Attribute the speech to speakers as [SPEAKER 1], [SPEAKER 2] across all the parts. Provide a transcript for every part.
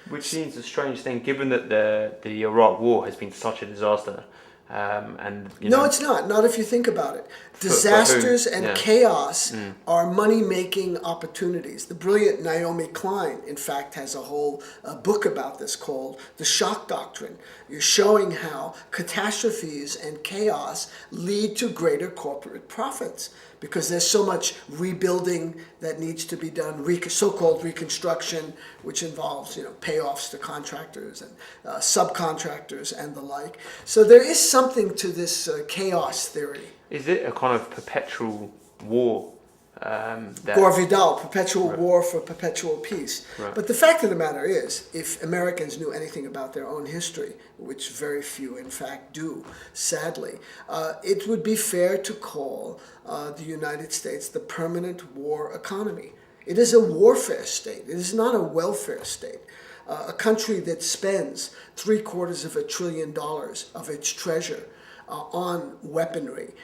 [SPEAKER 1] Which seems a strange thing, given that the Iraq War has been such a disaster, and
[SPEAKER 2] No, it's not. Not if you think about it.
[SPEAKER 1] for whom?
[SPEAKER 2] Disasters and
[SPEAKER 1] Yeah.
[SPEAKER 2] chaos are money-making opportunities. The brilliant Naomi Klein, in fact, has a whole book about this called The Shock Doctrine. You're showing how catastrophes and chaos lead to greater corporate profits because there's so much rebuilding that needs to be done, so-called reconstruction, which involves payoffs to contractors and subcontractors and the like. So there is something to this chaos theory.
[SPEAKER 1] Is it a kind of perpetual war?
[SPEAKER 2] Gore Vidal, perpetual
[SPEAKER 1] Right.
[SPEAKER 2] war for perpetual peace.
[SPEAKER 1] Right.
[SPEAKER 2] But the fact of the matter is, if Americans knew anything about their own history, which very few in fact do, sadly, it would be fair to call the United States the permanent war economy. It is a warfare state. It is not a welfare state. A country that spends $750 billion of its treasure on weaponry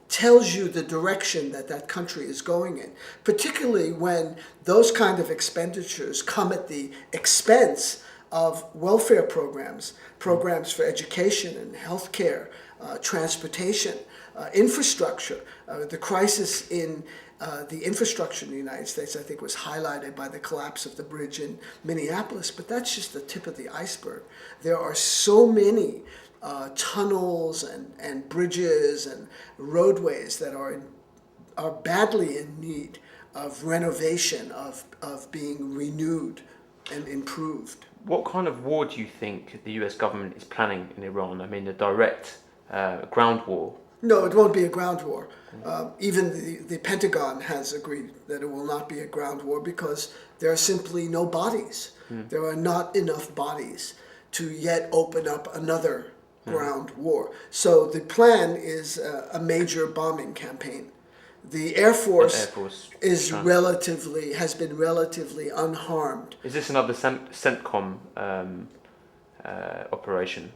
[SPEAKER 2] tells you the direction that that country is going in, particularly when those kind of expenditures come at the expense of welfare programs for education and healthcare, transportation, infrastructure. The crisis in the infrastructure in the United States, I think, was highlighted by the collapse of the bridge in Minneapolis, but that's just the tip of the iceberg. There are so many tunnels and bridges and roadways that are badly in need of renovation, of being renewed and improved.
[SPEAKER 1] What kind of war do you think the US government is planning in Iran? I mean, a direct ground war.
[SPEAKER 2] No, it won't be a ground war. Even the Pentagon has agreed that it will not be a ground war because there are simply no bodies. There are not enough bodies to yet open up another ground war. So the plan is a major bombing campaign. The Air Force has been relatively unharmed.
[SPEAKER 1] Is this another CENTCOM operation?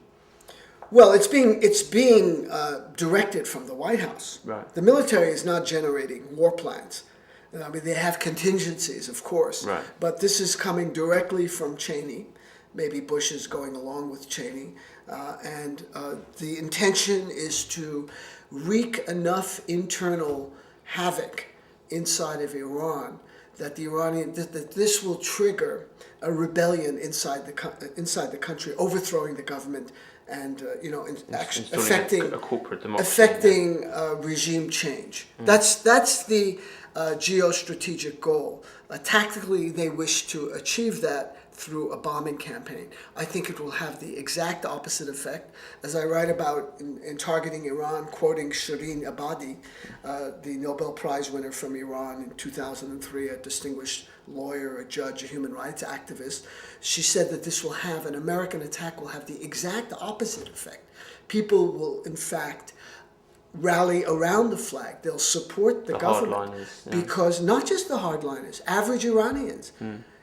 [SPEAKER 2] Well, it's being directed from the White House.
[SPEAKER 1] Right.
[SPEAKER 2] The military is not generating war plans. I mean, they have contingencies, of course.
[SPEAKER 1] Right.
[SPEAKER 2] But this is coming directly from Cheney. Maybe Bush is going along with Cheney. And the intention is to wreak enough internal havoc inside of Iran that that this will trigger a rebellion inside the country, overthrowing the government and affecting
[SPEAKER 1] a corporate democracy,
[SPEAKER 2] affecting regime change. That's the geostrategic goal. Tactically, they wish to achieve that through a bombing campaign. I think it will have the exact opposite effect. As I write about in Targeting Iran, quoting Shireen Ebadi, the Nobel Prize winner from Iran in 2003, a distinguished lawyer, a judge, a human rights activist, she said that an American attack will have the exact opposite effect. People will, in fact, rally around the flag. They'll support the government.
[SPEAKER 1] Hardliners,
[SPEAKER 2] because not just the hardliners, average Iranians.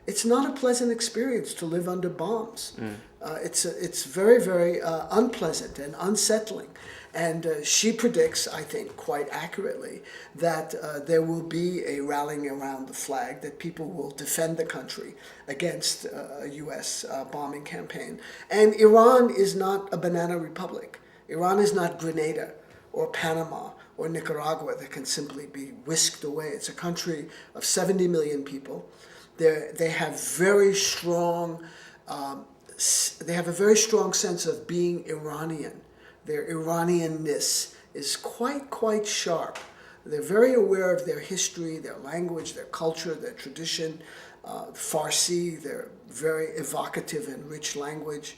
[SPEAKER 2] It's not a pleasant experience to live under bombs. It's very, very unpleasant and unsettling. And she predicts, I think, quite accurately, that there will be a rallying around the flag, that people will defend the country against a U.S. Bombing campaign. And Iran is not a banana republic. Iran is not Grenada or Panama or Nicaragua that can simply be whisked away. It's a country of 70 million people. They have very strong. They have a very strong sense of being Iranian. Their Iranianness is quite sharp. They're very aware of their history, their language, their culture, their tradition. Farsi, they're very evocative and rich language.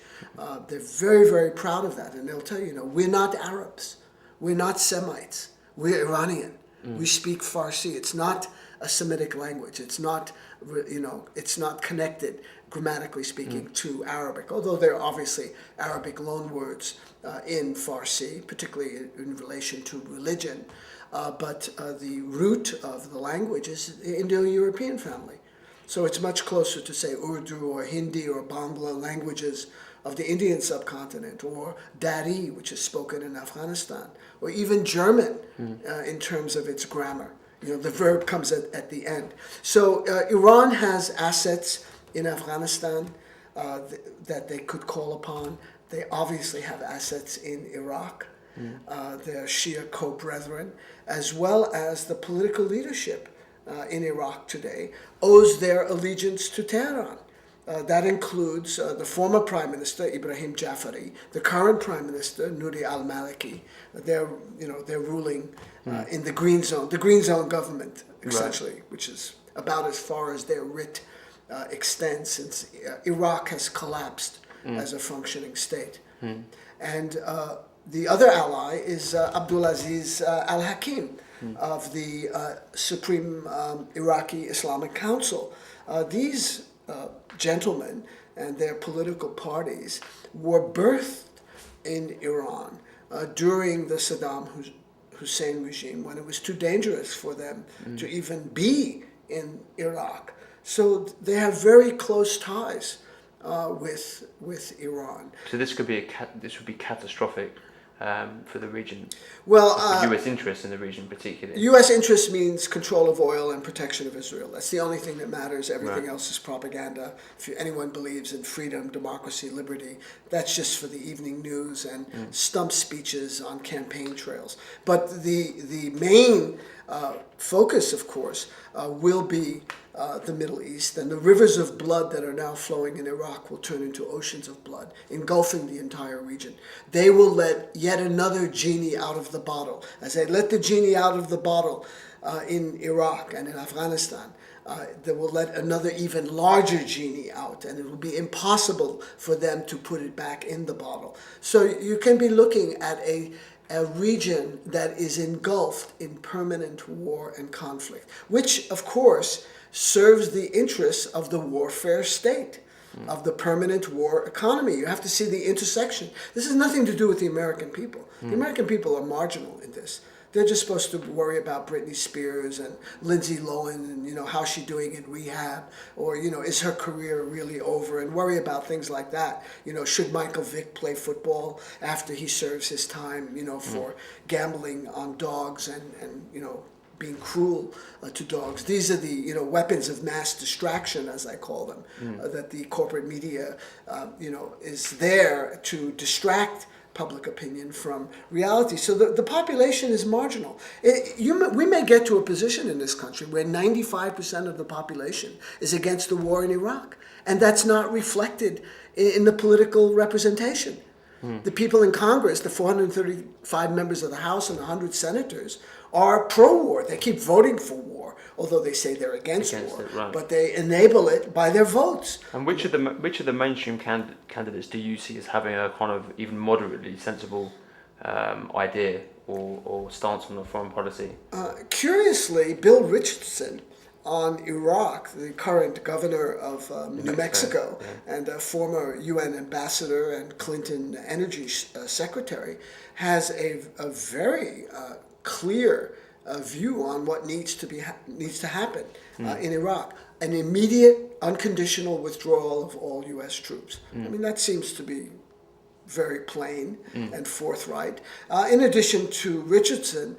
[SPEAKER 2] They're very, very proud of that, and they'll tell you, we're not Arabs, we're not Semites, we're Iranian. We speak Farsi. It's not a Semitic language. It's not, it's not connected, grammatically speaking, to Arabic, although there are obviously Arabic loanwords in Farsi, particularly in relation to religion. But the root of the language is the Indo-European family. So it's much closer to, say, Urdu or Hindi or Bangla languages of the Indian subcontinent, or Dari, which is spoken in Afghanistan, or even German in terms of its grammar. The verb comes at the end. So Iran has assets in Afghanistan. that they could call upon. They obviously have assets in Iraq, their Shia co-brethren, as well as the political leadership in Iraq today owes their allegiance to Tehran. That includes the former Prime Minister Ibrahim Jafari, the current Prime Minister Nouri al-Maliki. They're ruling in the Green Zone government essentially, right, which is about as far as their writ extends since Iraq has collapsed as a functioning state. And the other ally is Abdulaziz al-Hakim of the Supreme Iraqi Islamic Council. These gentlemen and their political parties were birthed in Iran during the Saddam Hussein regime, when it was too dangerous for them to even be in Iraq. So they have very close ties with Iran.
[SPEAKER 1] So this would be catastrophic for the region.
[SPEAKER 2] Well,
[SPEAKER 1] for U.S. interests in the region, particularly.
[SPEAKER 2] U.S. interest means control of oil and protection of Israel. That's the only thing that matters. Everything else is propaganda. If anyone believes in freedom, democracy, liberty, that's just for the evening news and stump speeches on campaign trails. But the main focus, of course, will be the Middle East, and the rivers of blood that are now flowing in Iraq will turn into oceans of blood, engulfing the entire region. They will let yet another genie out of the bottle. As they let the genie out of the bottle in Iraq and in Afghanistan, they will let another even larger genie out, and it will be impossible for them to put it back in the bottle. So you can be looking at a region that is engulfed in permanent war and conflict, which, of course, serves the interests of the warfare state, of the permanent war economy. You have to see the intersection. This has nothing to do with the American people. The American people are marginal in this. They're just supposed to worry about Britney Spears and Lindsay Lohan and, how's she doing in rehab? Or, is her career really over? And worry about things like that. Should Michael Vick play football after he serves his time, for gambling on dogs and being cruel to dogs? These are the weapons of mass distraction, as I call them, that the corporate media is there to distract public opinion from reality. So the population is marginal. We may get to a position in this country where 95% of the population is against the war in Iraq, and that's not reflected in the political representation. The people in Congress, the 435 members of the House and 100 senators, are pro-war. They keep voting for war, although they say they're against war.
[SPEAKER 1] It, right.
[SPEAKER 2] But they enable it by their votes.
[SPEAKER 1] And which of the mainstream candidates do you see as having a kind of even moderately sensible idea or stance on the foreign policy?
[SPEAKER 2] Curiously, Bill Richardson on Iraq, the current governor of New Mexico, and a former UN ambassador and Clinton energy secretary, has a very clear view on what needs to happen in Iraq. An immediate, unconditional withdrawal of all U.S. troops. I mean, that seems to be very plain and forthright. In addition to Richardson,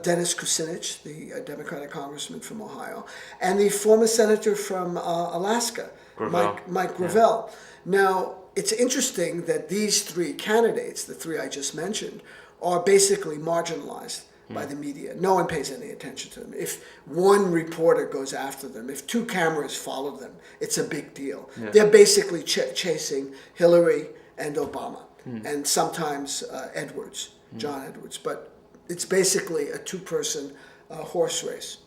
[SPEAKER 2] Dennis Kucinich, the Democratic congressman from Ohio, and the former senator from Alaska, Mike Gravel. Now, it's interesting that these three candidates, the three I just mentioned, are basically marginalized by the media. No one pays any attention to them. If one reporter goes after them, if two cameras follow them, it's a big deal. Yeah. They're basically chasing Hillary and Obama, and sometimes John Edwards. But it's basically a two-person horse race.